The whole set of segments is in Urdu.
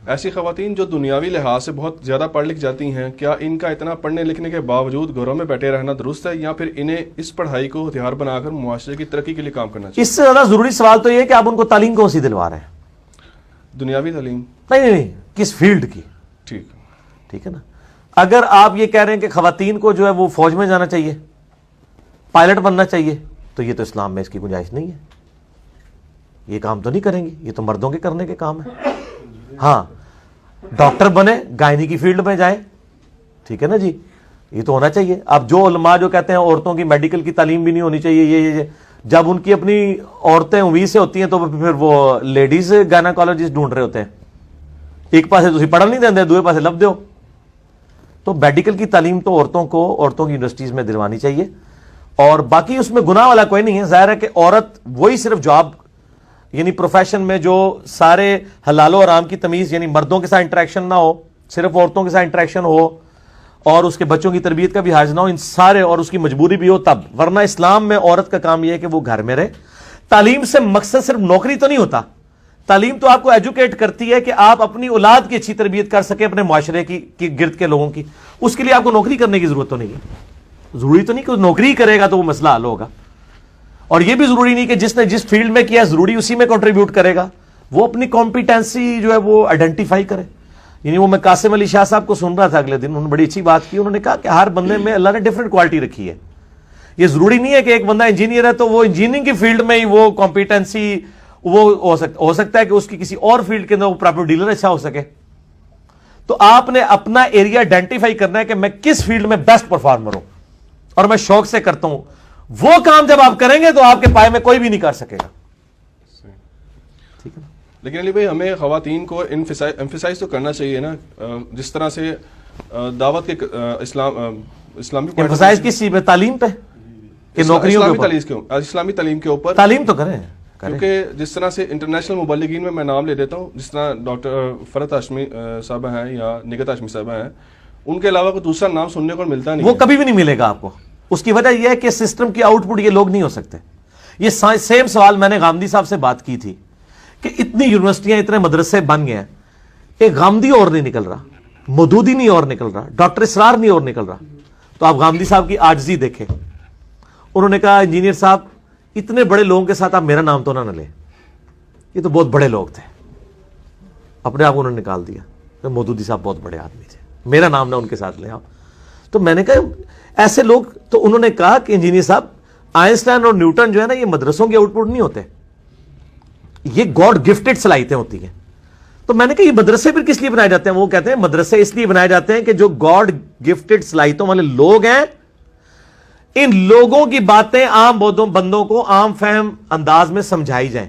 ایسی خواتین جو دنیاوی لحاظ سے بہت زیادہ پڑھ لکھ جاتی ہیں، کیا ان کا اتنا پڑھنے لکھنے کے باوجود گھروں میں بیٹھے رہنا درست ہے، یا پھر انہیں اس پڑھائی کو ہتھیار بنا کر معاشرے کی ترقی کے لیے کام کرنا چاہیے؟ اس سے زیادہ ضروری سوال تو یہ ہے کہ آپ ان کو تعلیم کون سی دلوا رہے ہیں؟ دنیاوی تعلیم نہیں، کس فیلڈ کی؟ ٹھیک ہے نا. اگر آپ یہ کہہ رہے ہیں کہ خواتین کو جو ہے وہ فوج میں جانا چاہیے، پائلٹ بننا چاہیے، تو یہ تو اسلام میں اس کی گنجائش نہیں ہے. یہ کام تو نہیں کریں گے، یہ تو مردوں کے کرنے کے کام ہے. ہاں، ڈاکٹر بنے، گائنی کی فیلڈ میں جائیں، ٹھیک ہے نا جی، یہ تو ہونا چاہیے. اب جو علماء جو کہتے ہیں عورتوں کی میڈیکل کی تعلیم بھی نہیں ہونی چاہیے، یہ جب ان کی اپنی عورتیں امید سے ہوتی ہیں تو پھر وہ لیڈیز گائناکالوجسٹ ڈھونڈ رہے ہوتے ہیں. ایک پاسے تسی پڑھن نہیں دیں، دوسرے پاسے لب دیو. تو میڈیکل کی تعلیم تو عورتوں کی یونیورسٹیز میں دلوانی چاہیے. اور باقی اس میں گناہ والا کوئی نہیں ہے. ظاہر ہے کہ عورت وہی صرف جاب یعنی پروفیشن میں جو سارے حلال و حرام کی تمیز یعنی مردوں کے ساتھ انٹریکشن نہ ہو، صرف عورتوں کے ساتھ انٹریکشن ہو، اور اس کے بچوں کی تربیت کا بھی حرج نہ ہو، ان سارے، اور اس کی مجبوری بھی ہو تب. ورنہ اسلام میں عورت کا کام یہ ہے کہ وہ گھر میں رہے. تعلیم سے مقصد صرف نوکری تو نہیں ہوتا. تعلیم تو آپ کو ایجوکیٹ کرتی ہے کہ آپ اپنی اولاد کی اچھی تربیت کر سکیں، اپنے معاشرے کی گرد کے لوگوں کی. اس کے لیے آپ کو نوکری کرنے کی ضرورت تو نہیں ہے. ضروری تو نہیں کہ نوکری کرے گا تو وہ مسئلہ حل ہوگا. اور یہ بھی ضروری نہیں کہ جس نے جس فیلڈ میں کیا ضروری اسی میں کنٹریبیوٹ کرے گا. وہ اپنی کمپیٹنسی جو ہے وہ آئیڈینٹیفائی کرے. یعنی وہ میں قاسم علی شاہ صاحب کو سن رہا تھا اگلے دن، انہوں نے بڑی اچھی بات کی. انہوں نے کہا کہ ہر بندے میں اللہ نے ڈفرینٹ کوالٹی رکھی ہے. یہ ضروری نہیں ہے کہ ایک بندہ انجینئر ہے تو وہ انجینئرنگ کی فیلڈ میں ہی وہ کمپیٹنسی وہ ہو سکتا ہے کہ اس کی کسی اور فیلڈ کے اندر وہ پراپرٹی ڈیلر اچھا ہو سکے. تو آپ نے اپنا ایریا آئیڈینٹیفائی کرنا ہے کہ میں کس فیلڈ میں بیسٹ پرفارمر ہوں اور میں شوق سے کرتا ہوں. وہ کام جب آپ کریں گے تو آپ کے پائے میں کوئی بھی نہیں کر سکے گا. ٹھیک ہے. لیکن علی بھائی، ہمیں خواتین کو ایمفیسائز تو کرنا چاہیے نا، جس طرح سے دعوت کے اسلامی ایمفیسائز کس چیز پہ؟ تعلیم پہ کہ نوکریوں کے اوپر؟ اسلامی تعلیم کے اوپر. تعلیم تو کریں. کیونکہ جس طرح سے انٹرنیشنل مبلغین میں نام لے دیتا ہوں، جس طرح ڈاکٹر فرحت ہاشمی صاحبہ ہیں یا نگہت ہاشمی صاحبہ ہیں، ان کے علاوہ کوئی دوسرا نام سننے کو ملتا نہیں. وہ کبھی بھی نہیں ملے گا آپ کو. اس کی وجہ یہ ہے کہ سسٹم کی آؤٹ پٹ یہ لوگ نہیں ہو سکتے. یہ سیم سوال میں نے غامدی صاحب سے بات کی تھی کہ اتنی یونیورسٹیاں اتنے مدرسے بن گئے ہیں، ایک غامدی اور نہیں نکل رہا، مودودی نہیں اور نکل رہا، ڈاکٹر اسرار نہیں اور نکل رہا. تو آپ غامدی صاحب کی عاجزی دیکھیں. انہوں نے کہا انجینئر صاحب اتنے بڑے لوگوں کے ساتھ آپ میرا نام تو نہ لیں، یہ تو بہت بڑے لوگ تھے. اپنے آپ کو انہوں نے نکال دیا. مودودی صاحب بہت بڑے آدمی تھے، میرا نام نہ ان کے ساتھ لیں آپ. تو میں نے کہا ایسے لوگ، تو انہوں نے کہا کہ انجینئر صاحب آئنسٹائن اور نیوٹن جو ہے نا یہ مدرسوں کے آؤٹ پٹ نہیں ہوتے، یہ گاڈ گفٹڈ صلاحیتیں ہوتی ہیں. تو میں نے کہا یہ مدرسے پھر کس لیے بنائے جاتے ہیں؟ وہ کہتے ہیں مدرسے اس لیے بنائے جاتے ہیں کہ جو گاڈ گفٹڈ صلاحیتوں والے لوگ ہیں، ان لوگوں کی باتیں عام بندوں کو عام فہم انداز میں سمجھائی جائیں.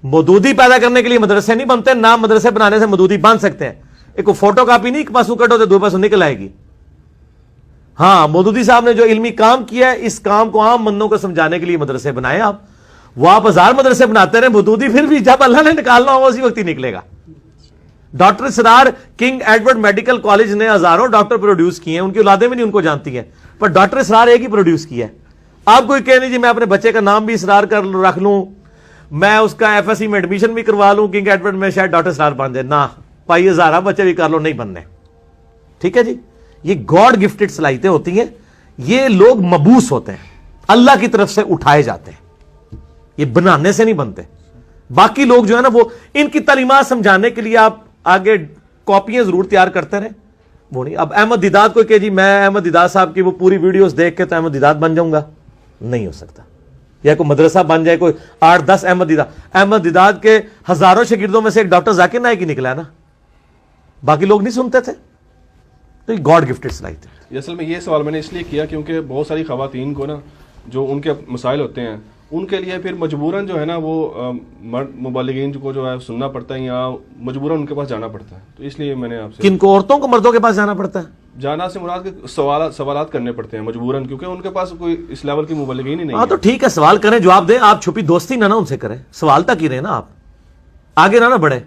مودودی پیدا کرنے کے لیے مدرسے نہیں بنتے، نام مدرسے بنانے سے مودودی بن سکتے ہیں. ایک فوٹو کاپی نہیں، ایک پاسوں کٹ ہوتے دو پاسوں نکل آئے گی. ہاں، مودودی صاحب نے جو علمی کام کیا ہے اس کام کو عام بندوں کو سمجھانے کے لیے مدرسے بنائے. آپ 1000 مدرسے بناتے رہے، مودودی پھر بھی جب اللہ نے نکالنا ہوگا اسی وقت ہی نکلے گا. ڈاکٹر اسرار کنگ ایڈورڈ میڈیکل کالج نے ہزاروں ڈاکٹر پروڈیوس کیے ہیں، ان کی اولادیں بھی نہیں ان کو جانتی ہیں، پر ڈاکٹر اسرار ایک ہی پروڈیوس کیا ہے. آپ کوئی کہہ نہیں جی میں اپنے بچے کا نام بھی اسرار کر رکھ لوں، میں اس کا ایف ایس سی میں ایڈمیشن بھی کروا لوں کنگ ایڈورڈ میں، شاید ڈاکٹر اسرار بن جائے. نہ پائی، ہزارہ بچے بھی کر لو، نہیں بننے. ٹھیک ہے جی. یہ گاڈ گفٹڈ صلاحیتیں ہوتی ہیں. یہ لوگ مبوس ہوتے ہیں، اللہ کی طرف سے اٹھائے جاتے ہیں، یہ بنانے سے نہیں بنتے. باقی لوگ جو ہے نا وہ ان کی تعلیمات سمجھانے کے لیے آپ آگے کاپیاں ضرور تیار کرتے رہیں، وہ نہیں. اب احمد دیدات کو کہ جی میں احمد دیدات صاحب کی وہ پوری ویڈیوز دیکھ کے تو احمد دیدات بن جاؤں گا، نہیں ہو سکتا. یا کوئی مدرسہ بن جائے، کوئی 8-10 احمد دیدات کے ہزاروں شاگردوں میں سے ایک ڈاکٹر ذاکر نائک ہی نکلا نا، باقی لوگ نہیں سنتے تھے. تو یہ گاڈ گفٹڈ صلاحیت ہے. اصل میں یہ سوال میں نے اس لیے کیا کیونکہ بہت ساری خواتین کو نا جو ان کے مسائل ہوتے ہیں ان کے لیے پھر مجبوراً جو ہے نا وہ مرد مبلغین کو جو ہے سننا پڑتا ہے یا مجبوراً ان کے پاس جانا پڑتا ہے. تو اس لیے میں نے آپ سے کن کو؟ عورتوں کو مردوں کے پاس جانا پڑتا ہے؟ جانا سے مراد کے سوالات کرنے پڑتے ہیں مجبوراً، کیونکہ ان کے پاس کوئی اس لیول کی مبلغین ہی نہیں. ہاں تو ٹھیک ہے، سوال کریں، جواب دیں. آپ چھپی دوستی نہ ان سے کریں، سوال تک ہی رہے نا، آپ آگے نہ بڑھے.